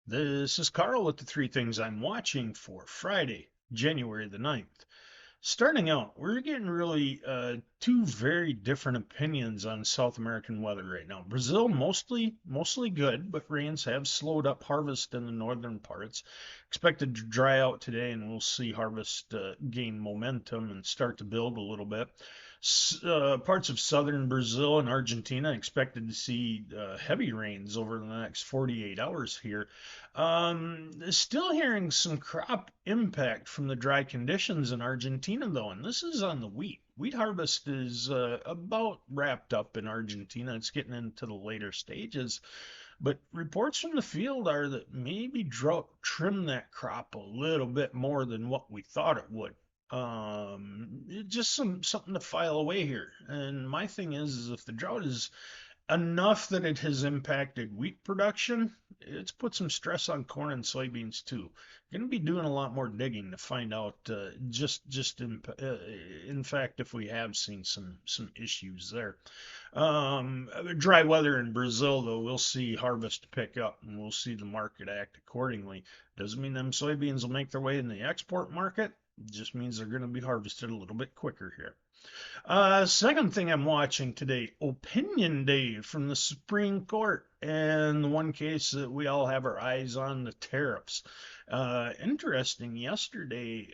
This is Carl with the three things I'm watching for Friday, January the 9th. Starting out, we're getting really two very different opinions on South American weather right now. Brazil mostly good, but rains have slowed up harvest in the northern parts. Expected to dry out today, and we'll see harvest gain momentum and start to build a little bit. Parts of southern Brazil and Argentina expected to see heavy rains over the next 48 hours here. Still hearing some crop impact from the dry conditions in Argentina, though, and this is on the wheat. Wheat harvest is about wrapped up in Argentina. It's getting into the later stages, but reports from the field are that maybe drought trimmed that crop a little bit more than what we thought it would. Just something to file away here. And my thing is if the drought is enough that it has impacted wheat production, it's put some stress on corn and soybeans too. Going to be doing a lot more digging to find out in fact if we have seen some issues there. Dry weather in Brazil though, we'll see harvest pick up and we'll see the market act accordingly. Doesn't mean them soybeans will make their way in the export market. It just means they're going to be harvested a little bit quicker here. Second thing I'm watching today, Opinion Day from the Supreme Court, and the one case that we all have our eyes on, the tariffs. Interesting, yesterday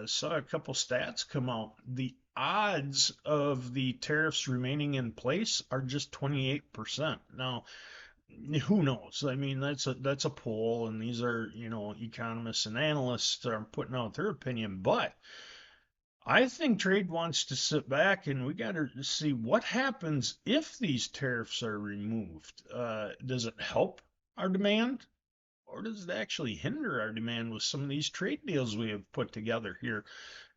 saw a couple stats come out. The odds of the tariffs remaining in place are just 28%. Now, who knows? I mean, that's a poll, and these are, economists and analysts are putting out their opinion, but I think trade wants to sit back and we got to see what happens if these tariffs are removed. Does it help our demand or does it actually hinder our demand with some of these trade deals we have put together here?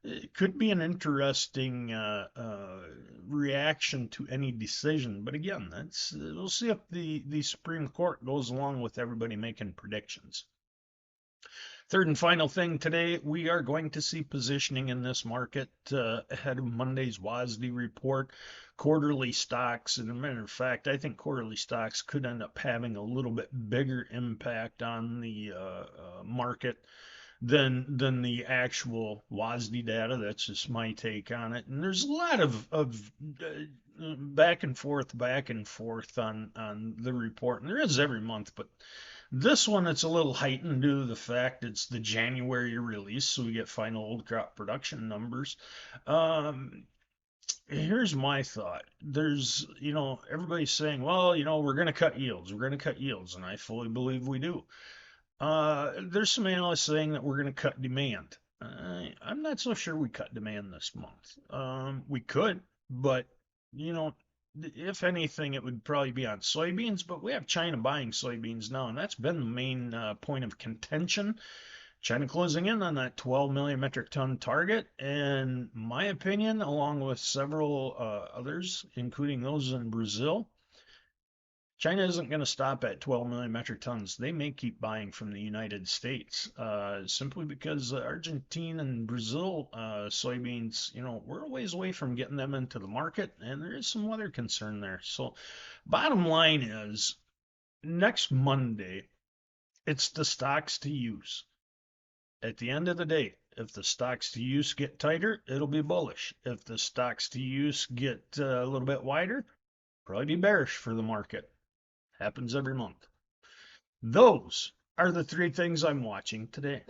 It could be an interesting reaction to any decision. But again, we'll see if the Supreme Court goes along with everybody making predictions. Third and final thing today, we are going to see positioning in this market ahead of Monday's WASDE report. Quarterly stocks, and as a matter of fact, I think quarterly stocks could end up having a little bit bigger impact on the market than the actual WASDE data. That's just my take on it. And there's a lot of back and forth on the report, and there is every month, but this one, it's a little heightened due to the fact it's the January release, so we get final old crop production numbers. Um, Here's my thought. Everybody's saying, well, we're going to cut yields. We're going to cut yields, and I fully believe we do. There's some analysts saying that we're going to cut demand. I'm not so sure we cut demand this month. We could, but you know, if anything, it would probably be on soybeans. But we have China buying soybeans now, and that's been the main point of contention. China closing in on that 12 million metric ton target, and my opinion, along with several others, including those in Brazil, China isn't going to stop at 12 million metric tons. They may keep buying from the United States simply because Argentina and Brazil soybeans, we're a ways away from getting them into the market, and there is some weather concern there. So, bottom line is next Monday, it's the stocks to use. At the end of the day, if the stocks to use get tighter, it'll be bullish. If the stocks to use get a little bit wider, probably be bearish for the market. Happens every month. Those are the three things I'm watching today.